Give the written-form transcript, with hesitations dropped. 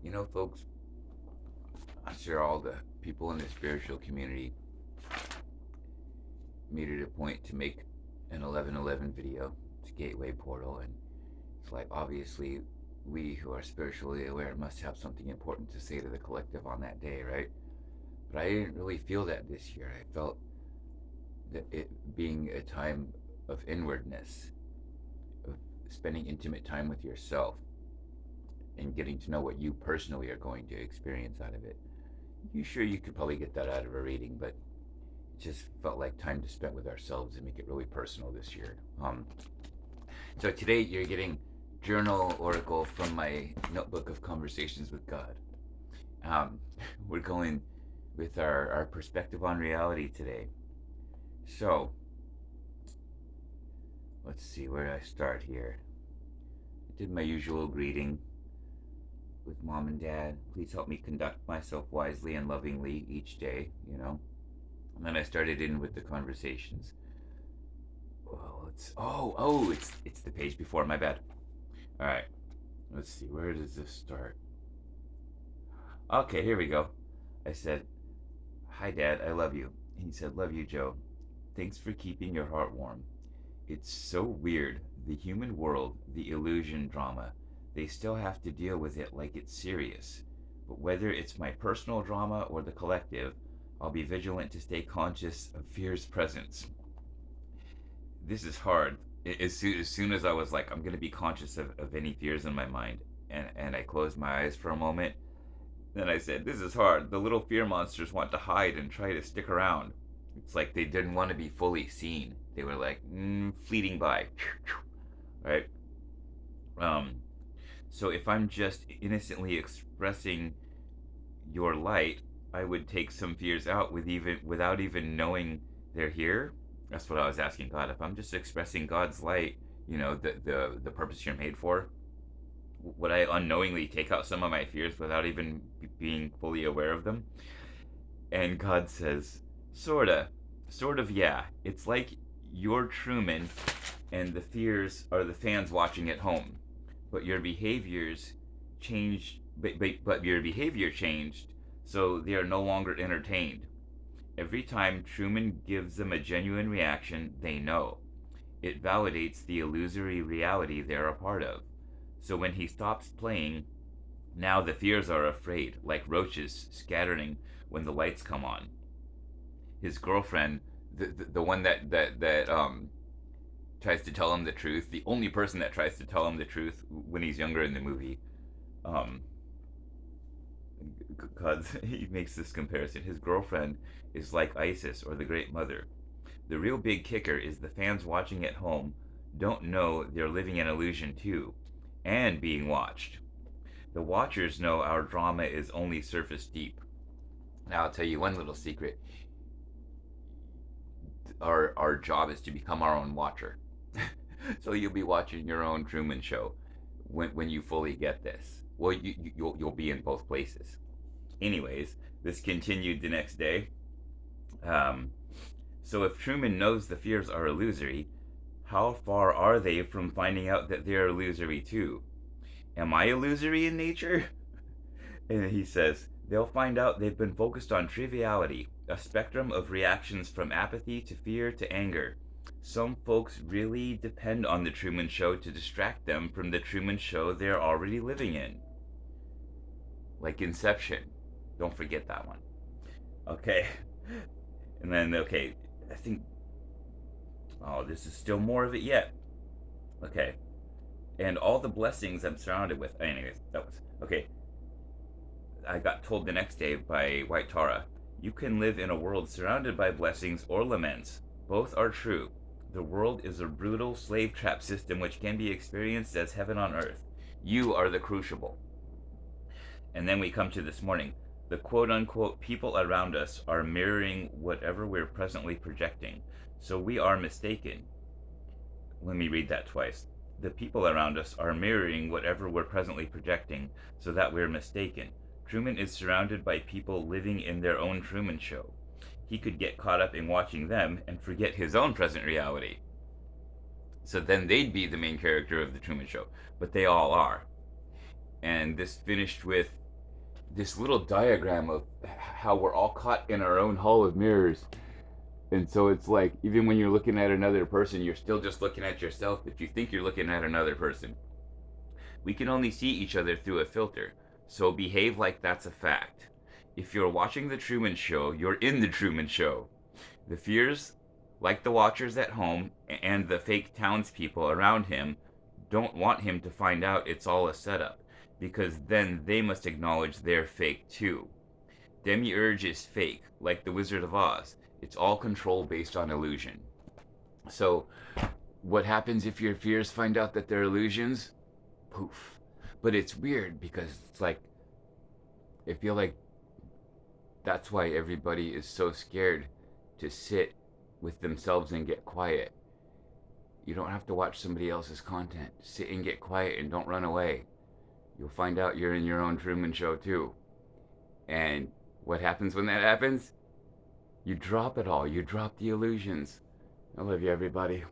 You know, folks, I'm sure all the people in the spiritual community made it a point to make an 11:11 video. It's Gateway Portal, and it's like obviously we who are spiritually aware must have something important to say to the collective on that day, right? But I didn't really feel that this year. I felt that it being a time of inwardness, of spending intimate time with yourself, and getting to know what you personally are going to experience out of it. You sure you could probably get that out of a reading, but it just felt like time to spend with ourselves and make it really personal this year. So today you're getting journal oracle from my notebook of conversations with God. Um, we're going with our perspective on reality today. So let's see where I start here. I did my usual greeting with mom and dad. Please help me conduct myself wisely and lovingly each day, you know. And then I started in with the conversations. Well, it's the page before. My bad. All right, let's see. Where does this start? Okay, here we go. I said, "Hi, Dad. I love you." He said, "Love you, Joe. Thanks for keeping your heart warm. It's so weird. The human world, the illusion drama. They still have to deal with it like it's serious. But whether it's my personal drama or the collective, I'll be vigilant to stay conscious of fear's presence." This is hard. As soon as I was like, I'm going to be conscious of any fears in my mind, and I closed my eyes for a moment, then I said, this is hard. The little fear monsters want to hide and try to stick around. It's like they didn't want to be fully seen. They were like, fleeting by. Right? Um, so if I'm just innocently expressing your light, I would take some fears out without even knowing they're here. That's what I was asking God. If I'm just expressing God's light, the purpose you're made for, would I unknowingly take out some of my fears without even being fully aware of them? And God says, sorta, sort of, yeah. It's like you're Truman, and the fears are the fans watching at home, but your behaviors changed. But your behavior changed, so they are no longer entertained. Every time Truman gives them a genuine reaction, they know. It validates the illusory reality they're a part of. So when he stops playing, now the fears are afraid, like roaches scattering when the lights come on. His girlfriend, the one that tries to tell him the truth, the only person that tries to tell him the truth when he's younger in the movie, um, because he makes this comparison. His girlfriend is like Isis or the Great Mother. The real big kicker is the fans watching at home don't know they're living an illusion too, and being watched. The watchers know our drama is only surface deep. Now I'll tell you one little secret. Our job is to become our own watcher. So you'll be watching your own Truman Show when you fully get this. Well, you'll be in both places. Anyways, this continued the next day. Um, so if Truman knows the fears are illusory, how far are they from finding out that they're illusory too? Am I illusory in nature? And he says, they'll find out they've been focused on triviality, a spectrum of reactions from apathy to fear to anger. Some folks really depend on the Truman Show to distract them from the Truman Show they're already living in. Like Inception. Don't forget that one. Okay. And then, okay, I think. Oh, this is still more of it yet. Okay. And all the blessings I'm surrounded with. Anyways, that was. Okay. I got told the next day by White Tara, you can live in a world surrounded by blessings or laments. Both are true. The world is a brutal slave trap system which can be experienced as heaven on earth. You are the crucible. And then we come to this morning. The quote unquote people around us are mirroring whatever we're presently projecting. So we are mistaken. Let me read that twice. The people around us are mirroring whatever we're presently projecting, so that we're mistaken. Truman is surrounded by people living in their own Truman Show. He could get caught up in watching them and forget his own present reality. So then they'd be the main character of the Truman Show, but they all are. And this finished with this little diagram of how we're all caught in our own hall of mirrors. And so it's like, even when you're looking at another person, you're still just looking at yourself, but you think you're looking at another person. We can only see each other through a filter, so behave like that's a fact. If you're watching The Truman Show, you're in The Truman Show. The fears, like the watchers at home and the fake townspeople around him, don't want him to find out it's all a setup, because then they must acknowledge they're fake too. Demiurge is fake, like the Wizard of Oz. It's all control based on illusion. So, what happens if your fears find out that they're illusions? Poof. But it's weird because it's like, I feel like that's why everybody is so scared to sit with themselves and get quiet. You don't have to watch somebody else's content. Sit and get quiet and don't run away. You'll find out you're in your own Truman Show too. And what happens when that happens? You drop it all. You drop the illusions. I love you, everybody.